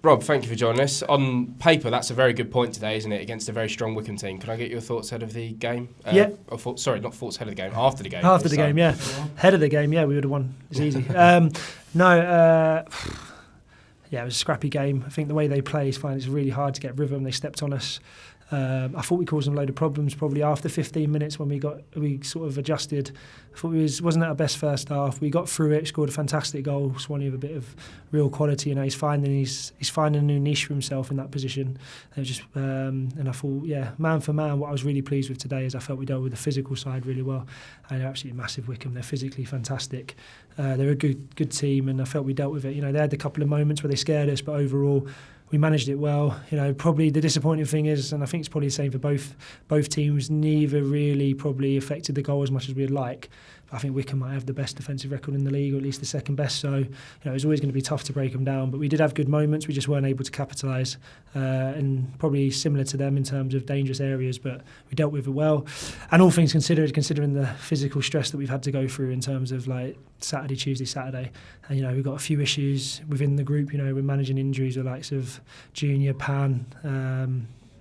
Rob, thank you for joining us. On paper, that's a very good point today, isn't it, against a very strong Wickham team. Can I get your thoughts ahead of the game? Yeah. Sorry, not thoughts ahead of the game, after the game. After the game, yeah. Ahead of the game, yeah, we would have won. It's easy. Yeah, it was a scrappy game. I think the way they play is fine. It's really hard to get rhythm. They stepped on us. I thought we caused them a load of problems probably after 15 minutes when we sort of adjusted. I thought wasn't at our best first half. We got through it, scored a fantastic goal. Swan with a bit of real quality, he's finding a new niche for himself in that position. And I thought, man for man, what I was really pleased with today is I felt we dealt with the physical side really well. And they're absolutely massive, Wickham. They're physically fantastic. They're a good team, and I felt we dealt with it. They had a couple of moments where they scared us, but overall we managed it well. Probably the disappointing thing is, and I think it's probably the same for both teams, neither really probably affected the goal as much as we'd like. But I think Wickham might have the best defensive record in the league, or at least the second best. So it's always going to be tough to break them down. But we did have good moments. We just weren't able to capitalise, and probably similar to them in terms of dangerous areas. But we dealt with it well. And all things considered, considering the physical stress that we've had to go through in terms of like Saturday, Tuesday, Saturday, and we've got a few issues within the group. We're managing injuries with the likes of Junior, Pan,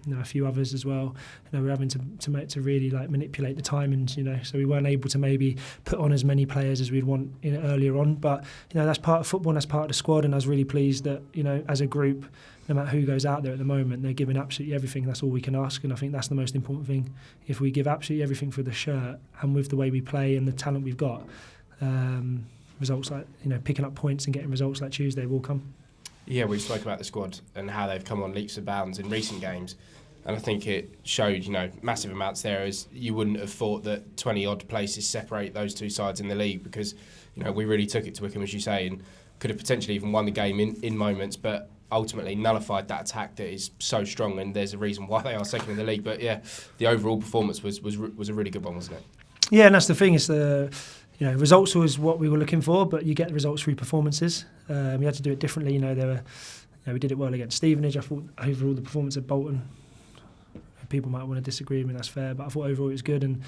a few others as well. We're having to really like manipulate the timings. So we weren't able to maybe put on as many players as we'd want earlier on. But that's part of football, and that's part of the squad. And I was really pleased that as a group, no matter who goes out there at the moment, they're giving absolutely everything. That's all we can ask, and I think that's the most important thing. If we give absolutely everything for the shirt, and with the way we play and the talent we've got, results like picking up points and getting results like Tuesday will come. Yeah, we spoke about the squad and how they've come on leaps and bounds in recent games, and I think it showed massive amounts there, as you wouldn't have thought that 20-odd places separate those two sides in the league, because we really took it to Wickham, as you say, and could have potentially even won the game in moments, but ultimately nullified that attack that is so strong, and there's a reason why they are second in the league. But yeah, the overall performance was a really good one, wasn't it? Yeah, and that's the thing. It's the results was what we were looking for, but you get the results through performances. We had to do it differently. We did it well against Stevenage. I thought overall the performance at Bolton, people might want to disagree with me, that's fair, but I thought overall it was good. And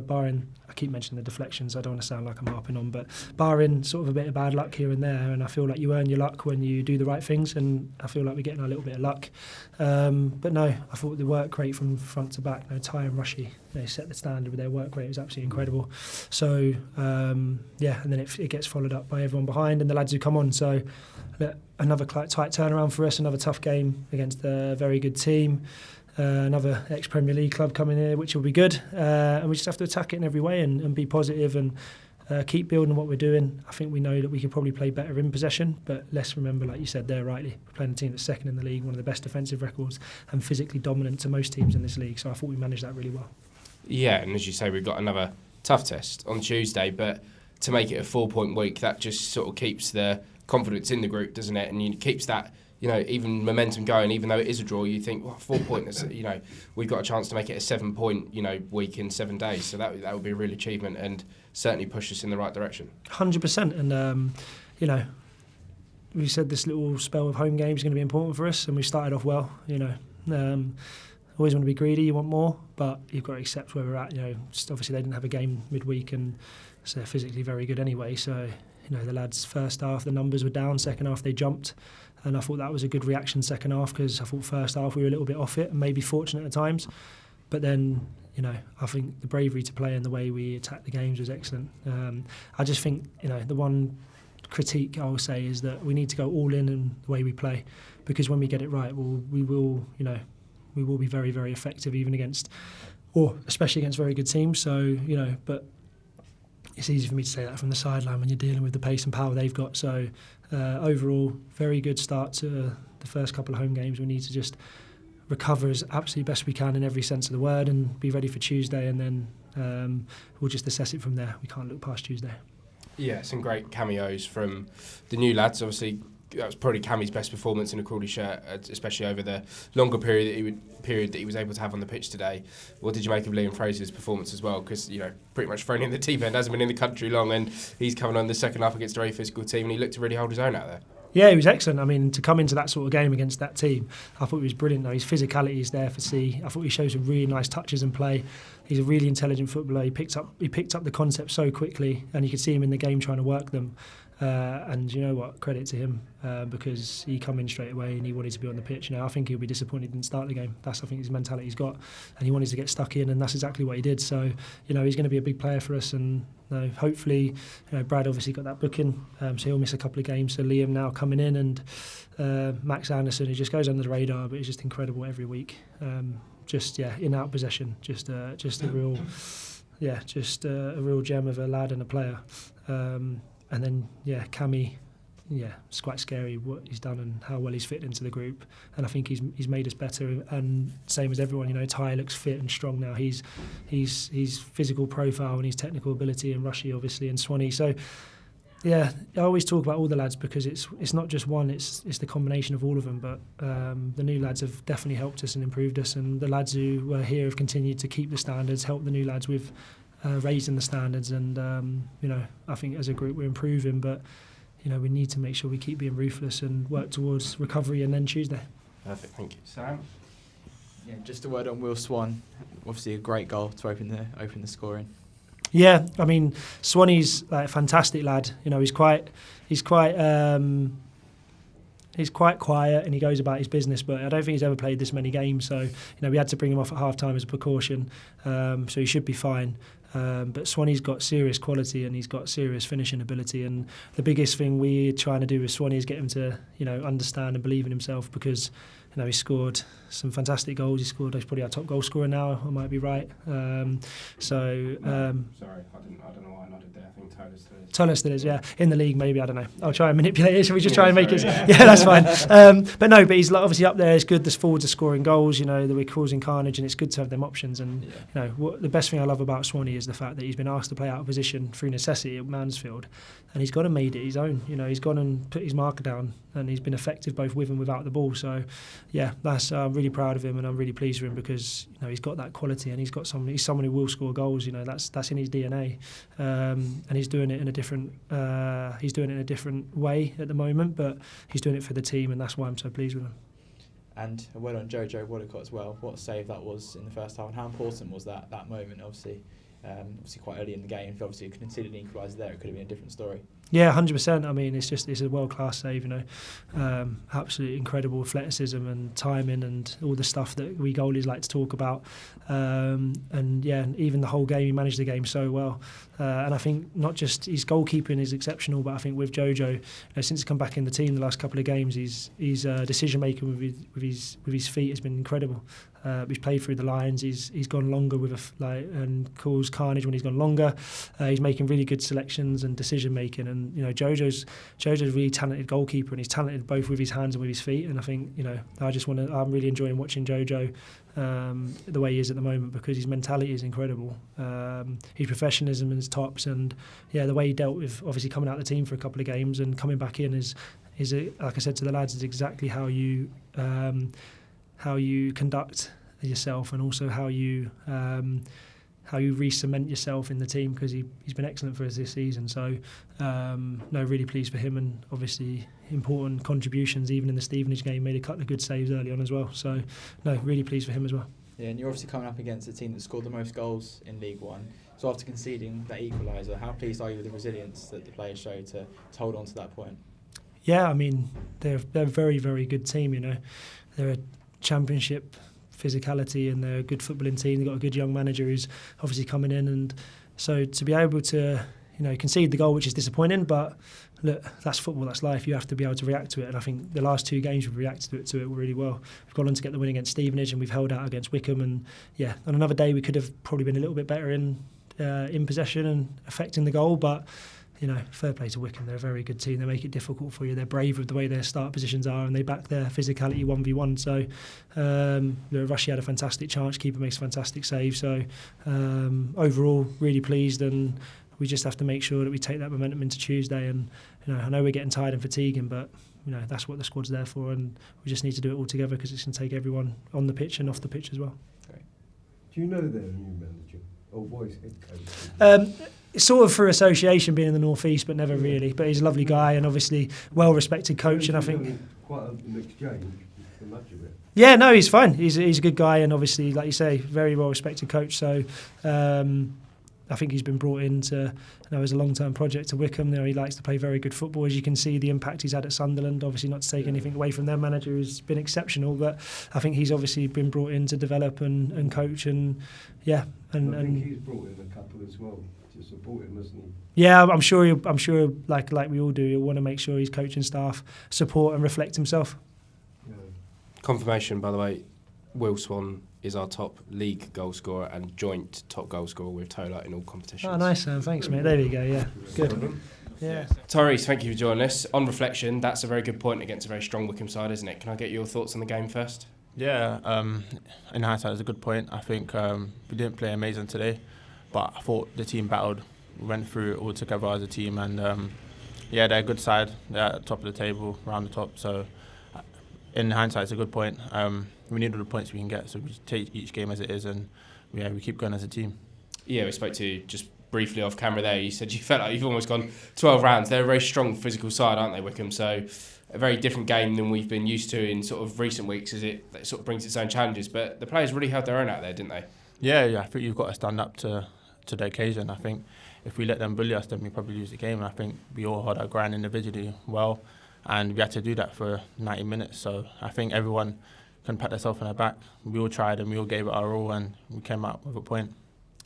barring, I keep mentioning the deflections, I don't want to sound like I'm harping on, but barring sort of a bit of bad luck here and there, and I feel like you earn your luck when you do the right things, and I feel like we're getting a little bit of luck. But no, I thought the work rate from front to back, Ty and Rushy, they set the standard with their work rate. It was absolutely incredible. So and then it gets followed up by everyone behind and the lads who come on. So another tight turnaround for us, another tough game against a very good team. Another ex-Premier League club coming here, which will be good. And we just have to attack it in every way and be positive and keep building what we're doing. I think we know that we could probably play better in possession, but let's remember, like you said there rightly, we're playing a team that's second in the league, one of the best defensive records, and physically dominant to most teams in this league. So I thought we managed that really well. Yeah, and as you say, we've got another tough test on Tuesday, but to make it a 4-point week, that just sort of keeps the confidence in the group, doesn't it? And keeps that even momentum going. Even though it is a draw, you think, 4 points. We've got a chance to make it a 7-point week in 7 days. So that would be a real achievement and certainly push us in the right direction. 100%. And we said this little spell of home games is going to be important for us, and we started off well. Always want to be greedy. You want more, but you've got to accept where we're at. Just obviously they didn't have a game midweek, and so they're physically very good anyway. So the lads first half the numbers were down, second half they jumped. And I thought that was a good reaction second half, because I thought first half we were a little bit off it and maybe fortunate at times. But then, I think the bravery to play and the way we attacked the games was excellent. I just think, the one critique I will say is that we need to go all in the way we play, because when we get it right, we will be very, very effective, even especially against very good teams. So, but it's easy for me to say that from the sideline when you're dealing with the pace and power they've got. So overall, very good start to the first couple of home games. We need to just recover as absolutely best we can in every sense of the word and be ready for Tuesday, and then we'll just assess it from there. We can't look past Tuesday. Yeah, some great cameos from the new lads. Obviously, that was probably Cammy's best performance in a Crawley shirt, especially over the longer period that he was able to have on the pitch today. What did you make of Liam Fraser's performance as well? Because pretty much thrown in the deep end, hasn't been in the country long, and he's coming on the second half against a very physical team, and he looked to really hold his own out there. Yeah, he was excellent. I mean, to come into that sort of game against that team, I thought he was brilliant. His physicality is there for see. I thought he showed some really nice touches and play. He's a really intelligent footballer. He picked up the concept so quickly, and you could see him in the game trying to work them. And you know what, credit to him, because he come in straight away and he wanted to be on the pitch. I think he'll be disappointed he didn't start the game. That's, I think, his mentality he's got, and he wanted to get stuck in, and that's exactly what he did. So he's going to be a big player for us, and hopefully, Brad obviously got that booking, so he'll miss a couple of games. So Liam now coming in, and Max Anderson, who just goes under the radar, but he's just incredible every week. In out possession, just a real gem of a lad and a player. And then Cammy, it's quite scary what he's done and how well he's fit into the group. And I think he's made us better. And same as everyone, Ty looks fit and strong now. He's physical profile and his technical ability, and Rushy obviously, and Swanee. So I always talk about all the lads because it's not just one. It's the combination of all of them. But the new lads have definitely helped us and improved us. And the lads who were here have continued to keep the standards, help the new lads with raising the standards, and I think as a group we're improving, but we need to make sure we keep being ruthless and work towards recovery and then Tuesday. Perfect, thank you. Sam? Yeah, just a word on Will Swan. Obviously a great goal to open the scoring. Yeah, I mean Swanee's like a fantastic lad. He's quite quiet and he goes about his business, but I don't think he's ever played this many games, so we had to bring him off at half time as a precaution, so he should be fine. But Swanee's got serious quality and he's got serious finishing ability, and the biggest thing we're trying to do with Swanee is get him to understand and believe in himself, because he scored some fantastic goals. He's probably our top goal scorer now, I might be right. Sorry, I don't know why I nodded there. I think Tyler still is, yeah. In the league, maybe, I don't know. I'll try and manipulate it. Shall we just try and make it? Yeah, that's fine. But he's obviously up there. It's good the forwards are scoring goals, that we're causing carnage, and it's good to have them options. And, the best thing I love about Swanee is the fact that he's been asked to play out of position through necessity at Mansfield, and he's gone and made it his own. He's gone and put his marker down, and he's been effective both with and without the ball. So, I'm really proud of him, and I'm really pleased for him, because he's got that quality, and he's someone who will score goals. That's in his DNA, and he's doing it in a different way at the moment, but he's doing it for the team, and that's why I'm so pleased with him. And a word on Jojo Woodacott as well. What a save that was in the first half, and how important was that moment? Obviously quite early in the game. If obviously you considered an equaliser there, it could have been a different story. Yeah, 100%. I mean, it's a world-class save, absolutely incredible athleticism and timing and all the stuff that we goalies like to talk about. Even the whole game, he managed the game so well. And I think not just his goalkeeping is exceptional, but I think with Jojo, since he's come back in the team the last couple of games, his decision-making with his feet has been incredible. He's played through the lines. He's gone longer and caused carnage when he's gone longer. He's making really good selections and decision making. And Jojo's a really talented goalkeeper, and he's talented both with his hands and with his feet. And I think I'm really enjoying watching Jojo the way he is at the moment, because his mentality is incredible. His professionalism is tops, and the way he dealt with obviously coming out of the team for a couple of games and coming back in is like I said to the lads, is exactly how you conduct yourself, and also how you re-cement yourself in the team, because he's been excellent for us this season. So really pleased for him, and obviously important contributions even in the Stevenage game, made a couple of good saves early on as well. So really pleased for him as well. Yeah, and you're obviously coming up against a team that scored the most goals in League One. So after conceding that equaliser, how pleased are you with the resilience that the players showed to hold on to that point? Yeah, I mean, they're a very, very good team, They're a championship physicality, and they're a good footballing team. They've got a good young manager who's obviously coming in, and so to be able to concede the goal, which is disappointing, but look, that's football, that's life. You have to be able to react to it, and I think the last two games we've reacted to it really well. We've gone on to get the win against Stevenage, and we've held out against Wickham, and on another day we could have probably been a little bit better in possession and affecting the goal, but fair play to Wickham. They're a very good team. They make it difficult for you. They're brave with the way their start positions are, and they back their physicality 1v1. So, Rushy had a fantastic chance. Keeper makes a fantastic save. So, overall, really pleased, and we just have to make sure that we take that momentum into Tuesday. And I know we're getting tired and fatiguing, but that's what the squad's there for, and we just need to do it all together, because it's going to take everyone on the pitch and off the pitch as well. Great. Do you know their new manager or voice head coach? Sort of through association, being in the North East, but never really. But he's a lovely guy, and obviously well-respected coach, and I think quite an exchange for much of it. Yeah, no, he's fine. He's a good guy, and obviously, like you say, very well-respected coach. So, I think he's been brought in to, as a long-term project to Wickham. He likes to play very good football. As you can see, the impact he's had at Sunderland, obviously not to take anything away from their manager who's been exceptional, but I think he's obviously been brought in to develop and coach and I think he's brought in a couple as well to support him, hasn't he? Yeah, I'm sure like we all do, he'll want to make sure his coaching staff support and reflect himself. Yeah. Confirmation, by the way, Will Swan is our top league goal scorer and joint top goal scorer with Tola in all competitions. Oh, nice, Sam. Thanks, mate. There we go. Yeah, good. Yeah. Tyreece, thank you for joining us. On reflection, that's a very good point against a very strong Wickham side, isn't it? Can I get your thoughts on the game first? Yeah, in hindsight, it's a good point. I think we didn't play amazing today, but I thought the team battled. We went through it all together as a team, and they're a good side. They're at the top of the table, around the top. So, in hindsight, it's a good point. We need all the points we can get, so we take each game as it is, and we keep going as a team. Yeah, we spoke to you just briefly off camera there. You said you felt like you've almost gone 12 rounds. They're a very strong physical side, aren't they, Wickham? So a very different game than we've been used to in sort of recent weeks, as it sort of brings its own challenges. But the players really held their own out there, didn't they? Yeah, I think you've got to stand up to the occasion. I think if we let them bully us, then we probably lose the game. And I think we all held our ground individually well, and we had to do that for 90 minutes. So I think everyone can pat themselves on their back. We all tried and we all gave it our all, and we came out with a point.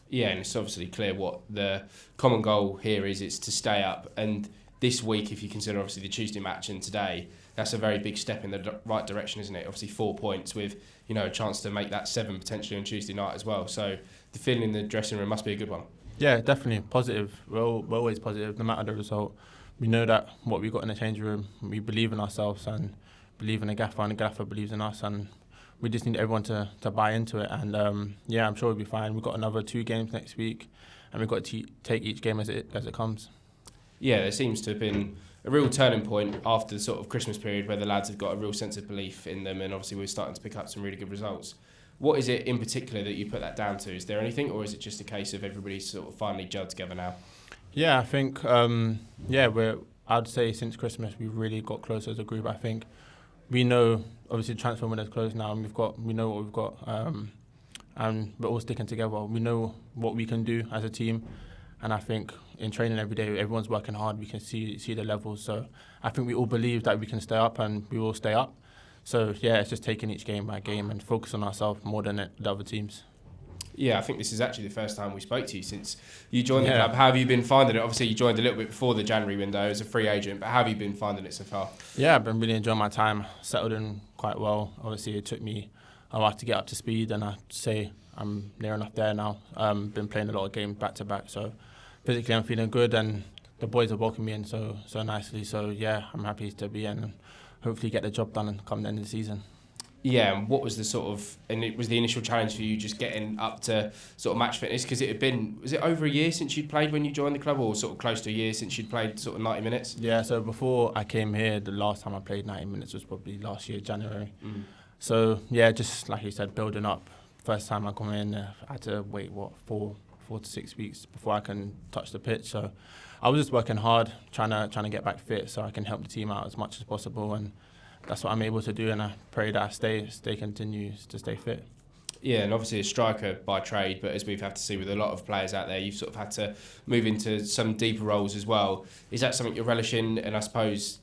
Yeah, and it's obviously clear what the common goal here is. It's to stay up. And this week, if you consider obviously the Tuesday match and today, that's a very big step in the right direction, isn't it? Obviously 4 points with, a chance to make that 7 potentially on Tuesday night as well. So the feeling in the dressing room must be a good one. Yeah, definitely positive. We're always positive, no matter the result. We know that what we've got in the changing room, we believe in ourselves and believe in the gaffer, and the gaffer believes in us, and we just need everyone to buy into it. And I'm sure we'll be fine. We've got another 2 games next week, and we've got to take each game as it comes. Yeah, there seems to have been a real turning point after the sort of Christmas period where the lads have got a real sense of belief in them, and obviously we're starting to pick up some really good results. What is it in particular that you put that down to? Is there anything, or is it just a case of everybody sort of finally gelled together now? Yeah, I think I'd say since Christmas we've really got closer as a group. I think we know obviously the transfer window's closed now, and we know what we've got, and we're all sticking together. We know what we can do as a team, and I think in training every day everyone's working hard. We can see the levels, so I think we all believe that we can stay up, and we will stay up. So yeah, it's just taking each game by game and focus on ourselves more than the other teams. Yeah, I think this is actually the first time we spoke to you since you joined the club. How have you been finding it? Obviously, you joined a little bit before the January window as a free agent, but how have you been finding it so far? Yeah, I've been really enjoying my time. Settled in quite well. Obviously, it took me a while to get up to speed, and I'd say I'm near enough there now. Been playing a lot of games back to back, so physically I'm feeling good, and the boys have welcomed me in so nicely. So yeah, I'm happy to be in and hopefully get the job done and come the end of the season. Yeah, and what was the the initial challenge for you just getting up to sort of match fitness? Because was it over a year since you'd played when you joined the club, or sort of close to a year since you'd played sort of 90 minutes? Yeah, so before I came here, the last time I played 90 minutes was probably last year, January. So yeah, just like you said, building up. First time I come in, I had to wait, 4 to 6 weeks before I can touch the pitch. So I was just working hard, trying to get back fit so I can help the team out as much as possible, and that's what I'm able to do, and I pray that I continues to stay fit. Yeah, and obviously a striker by trade, but as we've had to see with a lot of players out there, you've sort of had to move into some deeper roles as well. Is that something you're relishing? And I suppose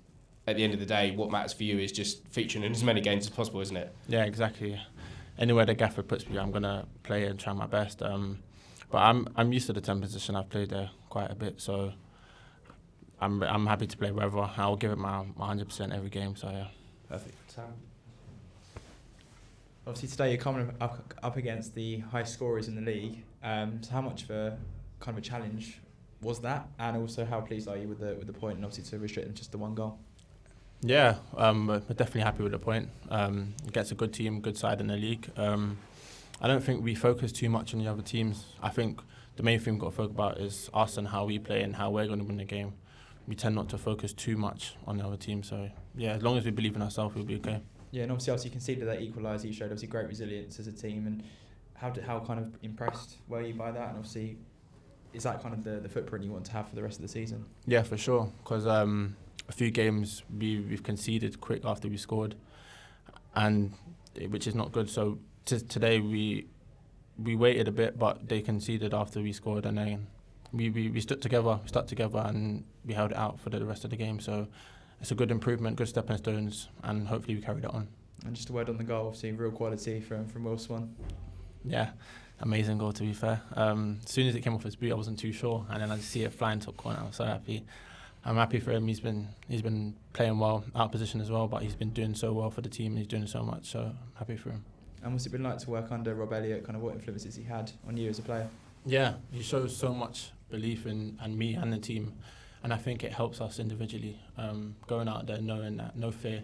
at the end of the day, what matters for you is just featuring in as many games as possible, isn't it? Yeah, exactly. Anywhere the gaffer puts me, I'm going to play and try my best. But I'm used to the 10 position. I've played there quite a bit, so I'm happy to play wherever. I'll give it my 100% every game, so yeah. Perfect. Obviously today you're coming up against the high scorers in the league. So how much of a kind of a challenge was that, and also how pleased are you with the point, and obviously to restrict them just to 1 goal? Yeah, we're definitely happy with the point. Against a good team, good side in the league. I don't think we focus too much on the other teams. I think the main thing we've got to focus about is us and how we play and how we're going to win the game. We tend not to focus too much on the other team, so yeah, as long as we believe in ourselves, we'll be okay. Yeah, and obviously you conceded that equaliser. You showed obviously great resilience as a team, and how kind of impressed were you by that? And obviously, is that kind of the footprint you want to have for the rest of the season? Yeah, for sure, because a few games we've conceded quick after we scored, and which is not good. So today we we waited a bit, but they conceded after we scored, and then we stuck together, and we held it out for the rest of the game. So it's a good improvement, good stepping stones, and hopefully we carried it on. And just a word on the goal, obviously real quality from Will Swan. Yeah, amazing goal, to be fair. As soon as it came off his boot, I wasn't too sure, and then I just see it flying top corner. I was so happy. I'm happy for him. He's been playing well, out of position as well, but he's been doing so well for the team. He's doing so much, so I'm happy for him. And what's it been like to work under Rob Elliot? Kind of what influences he had on you as a player? Yeah, he shows so much belief in me and the team, and I think it helps us individually. Going out there knowing that, no fear,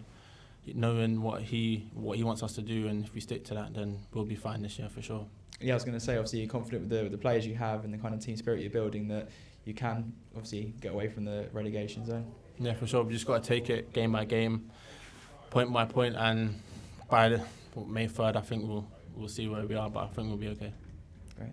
knowing what he wants us to do, and if we stick to that, then we'll be fine this year for sure. Yeah, I was going to say, obviously you're confident with the players you have and the kind of team spirit you're building that you can obviously get away from the relegation zone. Yeah, for sure. We just got to take it game by game, point by point, and by May 3rd, I think we'll see where we are, but I think we'll be okay. Great.